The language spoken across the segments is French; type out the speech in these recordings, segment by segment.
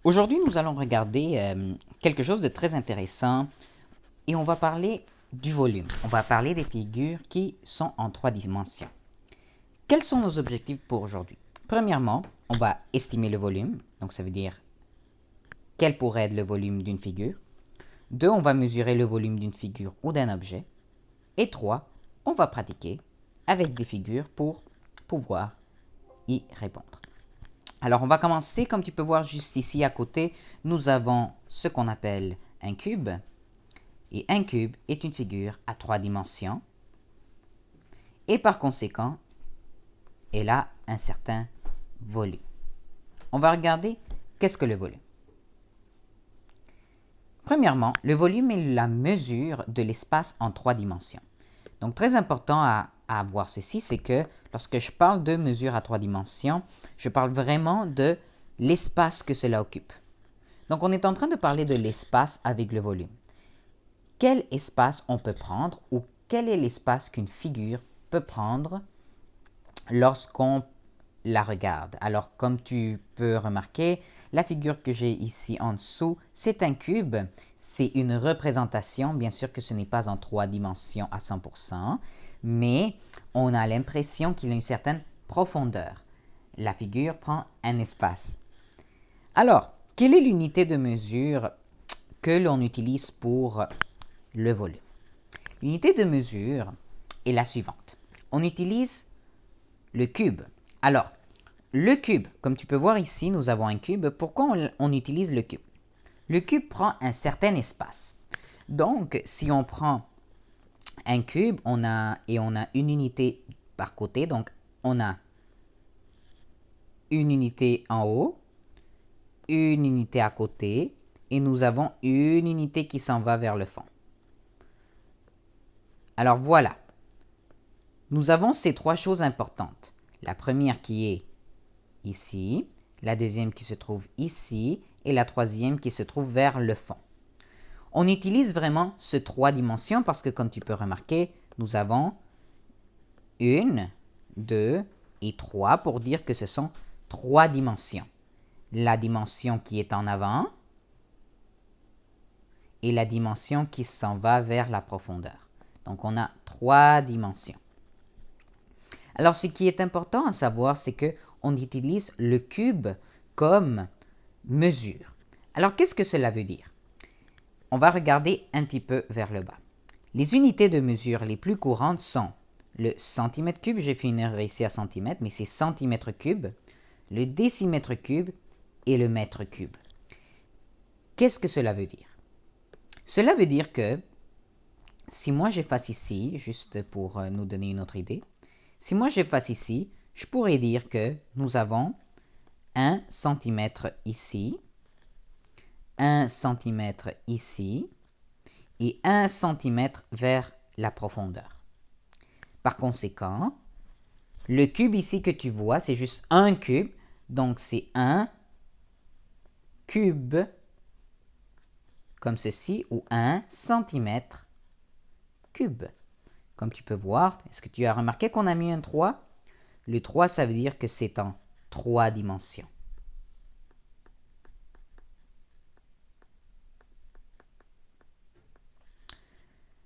Aujourd'hui, nous allons regarder quelque chose de très intéressant et on va parler du volume. On va parler des figures qui sont en trois dimensions. Quels sont nos objectifs pour aujourd'hui? Premièrement, on va estimer le volume, donc ça veut dire quel pourrait être le volume d'une figure. Deux, on va mesurer le volume d'une figure ou d'un objet. Et trois, on va pratiquer avec des figures pour pouvoir y répondre. Alors, on va commencer, comme tu peux voir juste ici à côté, nous avons ce qu'on appelle un cube. Et un cube est une figure à trois dimensions. Et par conséquent, elle a un certain volume. On va regarder qu'est-ce que le volume. Premièrement, le volume est la mesure de l'espace en trois dimensions. Donc, très important à voir ceci, c'est que lorsque je parle de mesure à trois dimensions, je parle vraiment de l'espace que cela occupe. Donc, on est en train de parler de l'espace avec le volume. Quel espace on peut prendre ou quel est l'espace qu'une figure peut prendre lorsqu'on la regarde? Alors, comme tu peux remarquer, la figure que j'ai ici en dessous, c'est un cube. C'est une représentation, bien sûr que ce n'est pas en trois dimensions à 100%, mais on a l'impression qu'il a une certaine profondeur. La figure prend un espace. Alors, quelle est l'unité de mesure que l'on utilise pour le volume? L'unité de mesure est la suivante. On utilise le cube. Alors, le cube, comme tu peux voir ici, nous avons un cube. Pourquoi on utilise le cube? Le cube prend un certain espace. Donc, si on prend un cube, on a une unité par côté. Donc, on a une unité en haut, une unité à côté, et nous avons une unité qui s'en va vers le fond. Alors voilà, nous avons ces trois choses importantes. La première qui est ici, la deuxième qui se trouve ici, et la troisième qui se trouve vers le fond. On utilise vraiment ce trois dimensions parce que comme tu peux remarquer, nous avons une, deux et trois pour dire que ce sont trois dimensions. La dimension qui est en avant et la dimension qui s'en va vers la profondeur. Donc on a trois dimensions. Alors ce qui est important à savoir, c'est que on utilise le cube comme mesure. Alors qu'est-ce que cela veut dire? On va regarder un petit peu vers le bas. Les unités de mesure les plus courantes sont le centimètre cube, j'ai fait une erreur ici à centimètre, mais c'est centimètre cube, le décimètre cube et le mètre cube. Qu'est-ce que cela veut dire? Cela veut dire que si moi j'efface ici, juste pour nous donner une autre idée, si moi j'efface ici, je pourrais dire que nous avons 1 cm ici, 1 cm ici et 1 cm vers la profondeur. Par conséquent, le cube ici que tu vois, c'est juste un cube, donc c'est 1 cube comme ceci ou 1 cm cube. Comme tu peux voir, est-ce que tu as remarqué qu'on a mis un 3? Le 3, ça veut dire que c'est en 3 dimensions.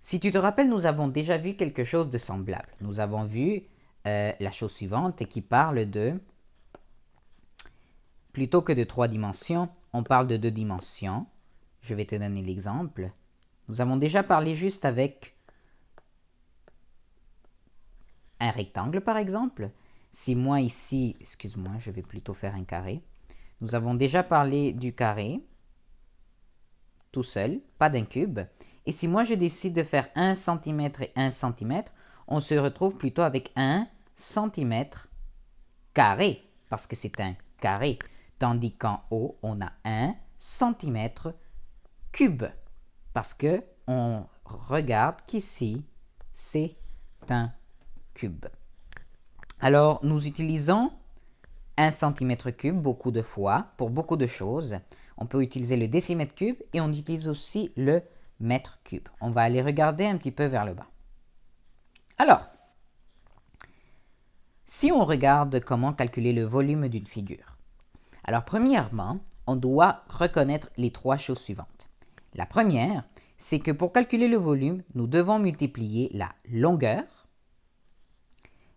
Si tu te rappelles, nous avons déjà vu quelque chose de semblable. Nous avons vu la chose suivante qui parle de, plutôt que de 3 dimensions, on parle de 2 dimensions. Je vais te donner l'exemple. Nous avons déjà parlé juste avec un rectangle, par exemple. Si moi ici, excuse-moi, je vais plutôt faire un carré. Nous avons déjà parlé du carré, tout seul, pas d'un cube. Et si moi je décide de faire 1 cm et 1 cm, on se retrouve plutôt avec 1 cm carré, parce que c'est un carré. Tandis qu'en haut, on a 1 cm cube, parce que on regarde qu'ici, c'est un cube. Alors, nous utilisons 1 cm3 beaucoup de fois pour beaucoup de choses. On peut utiliser le décimètre cube et on utilise aussi le mètre cube. On va aller regarder un petit peu vers le bas. Alors, si on regarde comment calculer le volume d'une figure. Alors, premièrement, on doit reconnaître les trois choses suivantes. La première, c'est que pour calculer le volume, nous devons multiplier la longueur,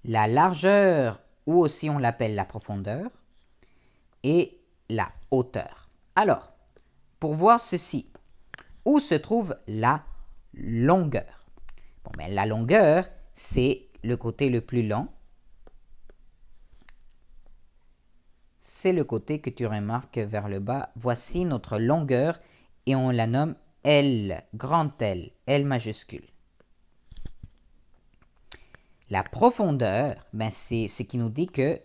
la largeur, ou aussi on l'appelle la profondeur, et la hauteur. Alors, pour voir ceci, où se trouve la longueur? Bon, ben, la longueur, c'est le côté le plus long. C'est le côté que tu remarques vers le bas. Voici notre longueur et on la nomme L, grand L, L majuscule. La profondeur, ben, c'est ce qui nous dit que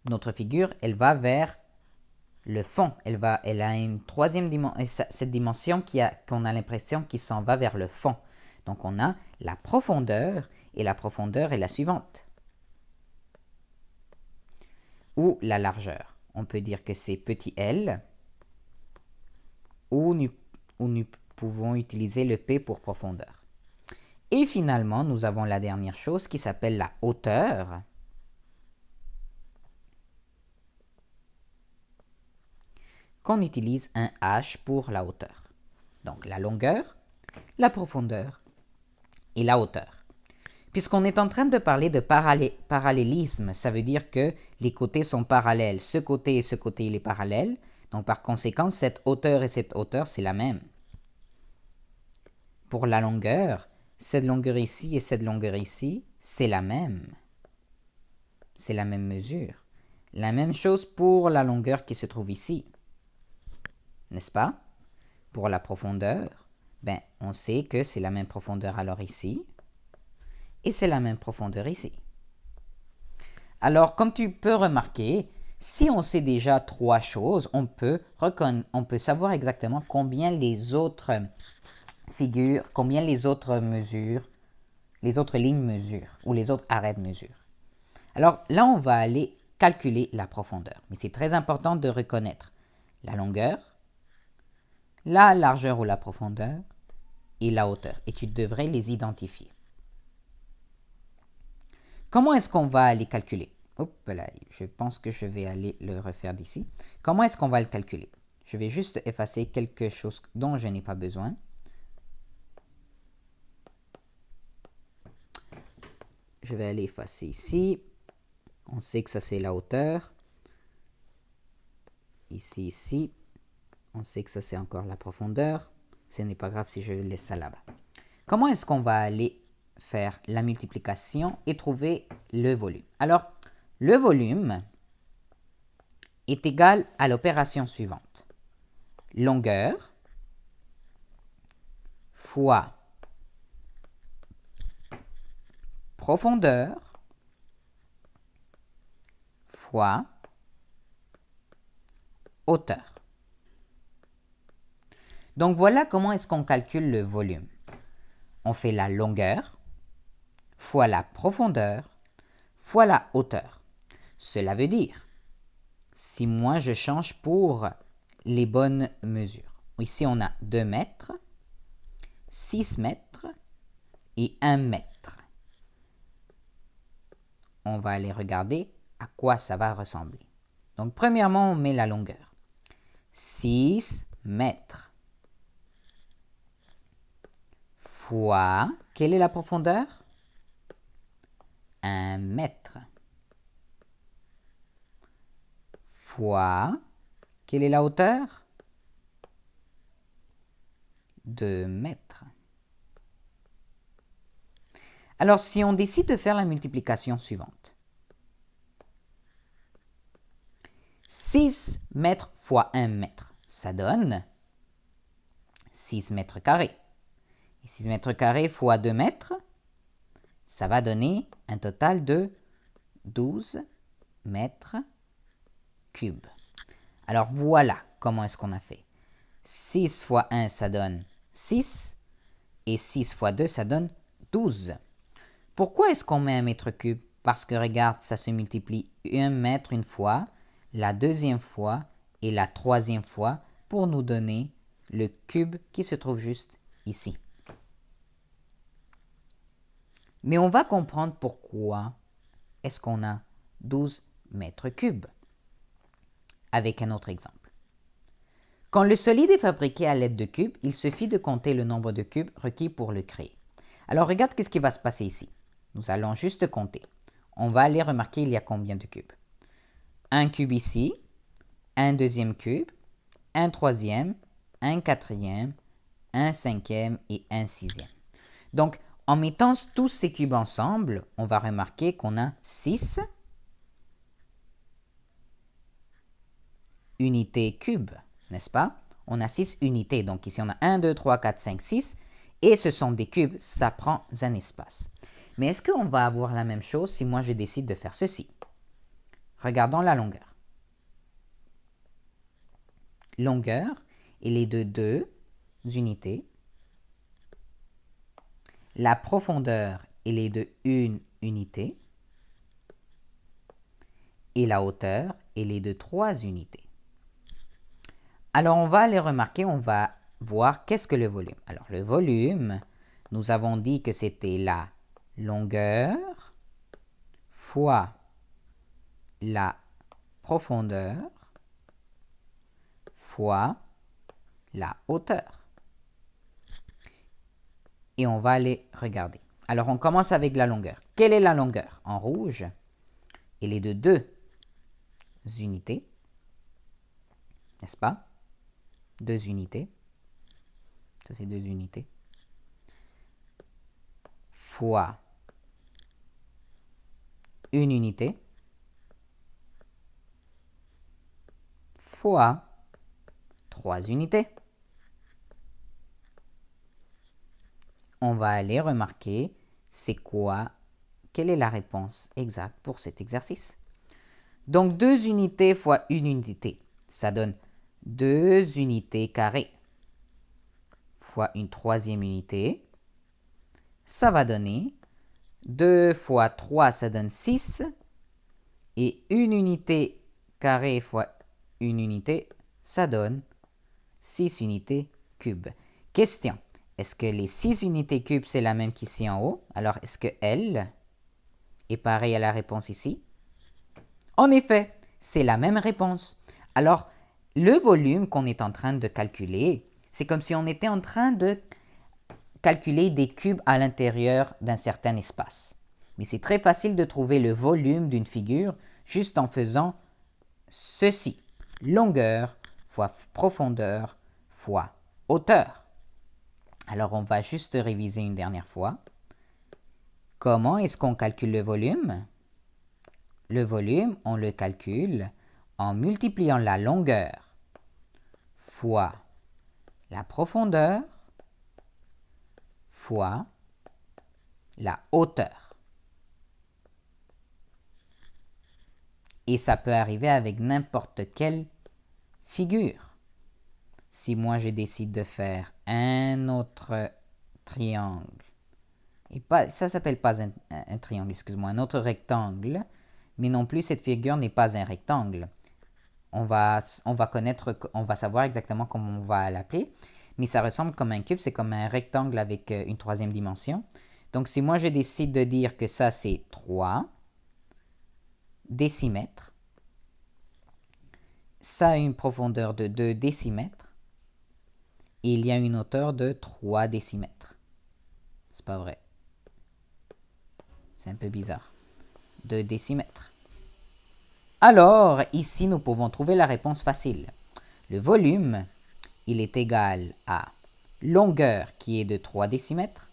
notre figure, elle va vers le fond. Elle a une troisième dimension, cette dimension qu'on a l'impression qu'il s'en va vers le fond. Donc on a la profondeur, et la profondeur est la suivante. Ou la largeur. On peut dire que c'est petit l, ou nous pouvons utiliser le P pour profondeur. Et finalement, nous avons la dernière chose qui s'appelle la hauteur. Qu'on utilise un H pour la hauteur. Donc la longueur, la profondeur et la hauteur. Puisqu'on est en train de parler de parallélisme, ça veut dire que les côtés sont parallèles. Ce côté et ce côté, il est parallèle. Donc par conséquent, cette hauteur et cette hauteur, c'est la même. Pour la longueur, cette longueur ici et cette longueur ici, c'est la même. C'est la même mesure. La même chose pour la longueur qui se trouve ici. N'est-ce pas? Pour la profondeur, ben, on sait que c'est la même profondeur alors ici. Et c'est la même profondeur ici. Alors, comme tu peux remarquer, si on sait déjà trois choses, on peut savoir exactement combien les autres figures, combien les autres mesures, les autres lignes mesurent, ou les autres arêtes mesurent. Alors là, on va aller calculer la profondeur. Mais c'est très important de reconnaître la longueur, la largeur ou la profondeur, et la hauteur. Et tu devrais les identifier. Comment est-ce qu'on va les calculer? Hop là, je pense que je vais aller le refaire d'ici. Comment est-ce qu'on va le calculer? Je vais juste effacer quelque chose dont je n'ai pas besoin. Je vais aller effacer ici. On sait que ça c'est la hauteur. Ici, ici. On sait que ça c'est encore la profondeur. Ce n'est pas grave si je laisse ça là-bas. Comment est-ce qu'on va aller faire la multiplication et trouver le volume? Alors, le volume est égal à l'opération suivante. Longueur fois profondeur fois hauteur. Donc voilà comment est-ce qu'on calcule le volume. On fait la longueur fois la profondeur fois la hauteur. Cela veut dire, si moi je change pour les bonnes mesures. Ici on a 2 mètres, 6 mètres et 1 mètre. On va aller regarder à quoi ça va ressembler. Donc premièrement, on met la longueur. 6 mètres fois, quelle est la profondeur? 1 mètre. Fois, quelle est la hauteur? 2 mètres. Alors, si on décide de faire la multiplication suivante, 6 mètres fois 1 mètre, ça donne 6 mètres carrés. Et 6 mètres carrés fois 2 mètres, ça va donner un total de 12 mètres cubes. Alors voilà comment est-ce qu'on a fait. 6 fois 1, ça donne 6. Et 6 fois 2, ça donne 12. Pourquoi est-ce qu'on met un mètre cube? Parce que regarde, ça se multiplie 1 mètre une fois, la deuxième fois et la troisième fois pour nous donner le cube qui se trouve juste ici. Mais on va comprendre pourquoi est-ce qu'on a 12 mètres cubes avec un autre exemple. Quand le solide est fabriqué à l'aide de cubes, il suffit de compter le nombre de cubes requis pour le créer. Alors regarde qu'est-ce qui va se passer ici. Nous allons juste compter. On va aller remarquer il y a combien de cubes. Un cube ici, un deuxième cube, un troisième, un quatrième, un cinquième et un sixième. Donc, en mettant tous ces cubes ensemble, on va remarquer qu'on a 6 unités cubes, n'est-ce pas? On a 6 unités. Donc ici, on a 1, 2, 3, 4, 5, 6. Et ce sont des cubes, ça prend un espace. Mais est-ce qu'on va avoir la même chose si moi je décide de faire ceci? Regardons la longueur. Longueur, elle est de 2 unités. La profondeur, elle est de 1 unité. Et la hauteur, elle est de 3 unités. Alors, on va aller remarquer, on va voir qu'est-ce que le volume. Alors, le volume, nous avons dit que c'était la longueur fois la profondeur fois la hauteur. Et on va aller regarder. Alors, on commence avec la longueur. Quelle est la longueur? En rouge, elle est de 2 unités, n'est-ce pas? 2 unités. Ça, c'est 2 unités. Fois 1 unité. Fois 3 unités. On va aller remarquer c'est quoi, quelle est la réponse exacte pour cet exercice. Donc 2 unités fois 1 unité, ça donne 2 unités carrées fois une troisième unité. Ça va donner 2 fois 3, ça donne 6. Et 1 unité carrée fois 1 unité, ça donne 6 unités cubes. Question. Est-ce que les 6 unités cubes, c'est la même qu'ici en haut? Alors, est-ce que L est pareil à la réponse ici? En effet, c'est la même réponse. Alors, le volume qu'on est en train de calculer, c'est comme si on était en train de calculer des cubes à l'intérieur d'un certain espace. Mais c'est très facile de trouver le volume d'une figure juste en faisant ceci. Longueur fois profondeur fois hauteur. Alors, on va juste réviser une dernière fois. Comment est-ce qu'on calcule le volume? Le volume, on le calcule en multipliant la longueur fois la profondeur fois la hauteur. Et ça peut arriver avec n'importe quelle figure. Si moi je décide de faire un autre triangle, et pas, ça s'appelle pas un triangle, excuse-moi, un autre rectangle, mais non plus cette figure n'est pas un rectangle. On va savoir exactement comment on va l'appeler, mais ça ressemble comme un cube, c'est comme un rectangle avec une troisième dimension. Donc si moi je décide de dire que ça c'est 3 décimètres, ça a une profondeur de 2 décimètres, et il y a une hauteur de 3 décimètres. C'est pas vrai. C'est un peu bizarre. 2 décimètres. Alors, ici, nous pouvons trouver la réponse facile. Le volume, il est égal à longueur qui est de 3 décimètres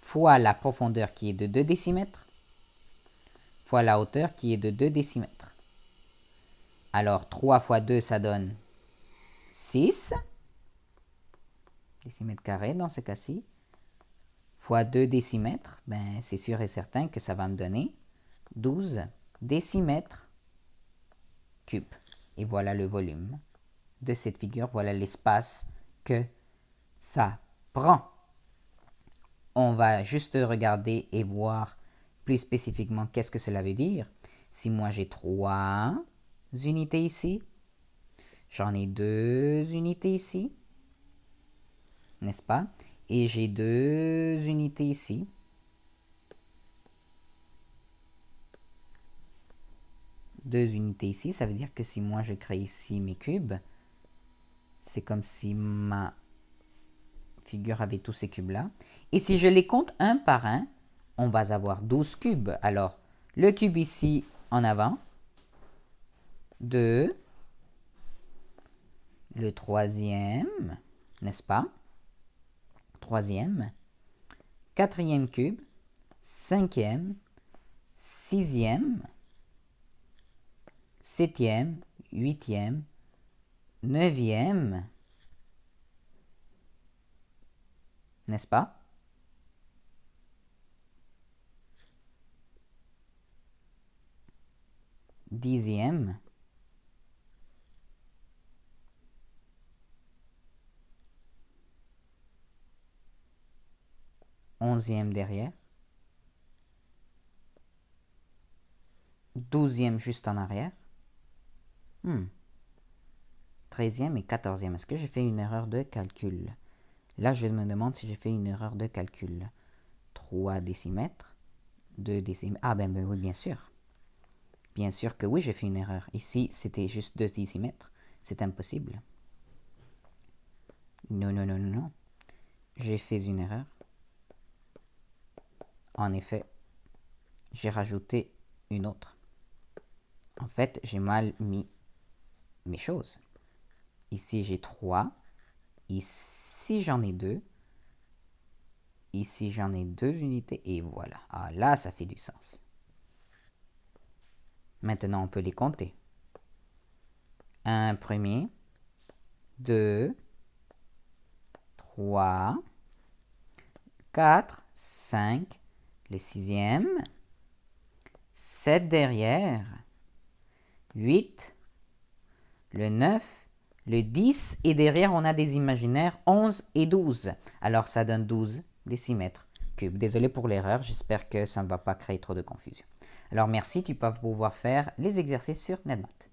fois la profondeur qui est de 2 décimètres fois la hauteur qui est de 2 décimètres. Alors, 3 fois 2, ça donne 6 décimètres carrés dans ce cas-ci. Fois 2 décimètres, ben, c'est sûr et certain que ça va me donner 12 décimètres cubes. Et voilà le volume de cette figure, voilà l'espace que ça prend. On va juste regarder et voir plus spécifiquement qu'est-ce que cela veut dire. Si moi j'ai 3 unités ici, j'en ai 2 unités ici, n'est-ce pas? Et j'ai 2 unités ici. Deux unités ici, ça veut dire que si moi je crée ici mes cubes, C'est comme si ma figure avait tous ces cubes-là. Et si je les compte un par un, on va avoir 12 cubes. Alors, le cube ici en avant, 2, le troisième, n'est-ce pas? Troisième, quatrième cube, cinquième, sixième, septième, huitième, neuvième, n'est-ce pas? Dixième, onzième derrière, douzième juste en arrière, 13e et 14e. Est-ce que j'ai fait une erreur de calcul? Là, je me demande si j'ai fait une erreur de calcul. 3 décimètres, 2 décimètres. Ah ben oui, bien sûr. Bien sûr que oui, j'ai fait une erreur. Ici, c'était juste 2 décimètres. C'est impossible. Non, non, non, non, non. J'ai fait une erreur. En effet, j'ai rajouté une autre. En fait, j'ai mal mis mes choses. Ici, j'ai 3. Ici, j'en ai 2. Ici, j'en ai 2 unités. Et voilà. Ah, là, ça fait du sens. Maintenant, on peut les compter. Un premier, 2, 3, 4, 5, le sixième, 7 derrière, 8, le 9, le 10, et derrière on a des imaginaires 11 et 12. Alors ça donne 12 décimètres cubes. Désolé pour l'erreur, j'espère que ça ne va pas créer trop de confusion. Alors merci, tu vas pouvoir faire les exercices sur NetMath.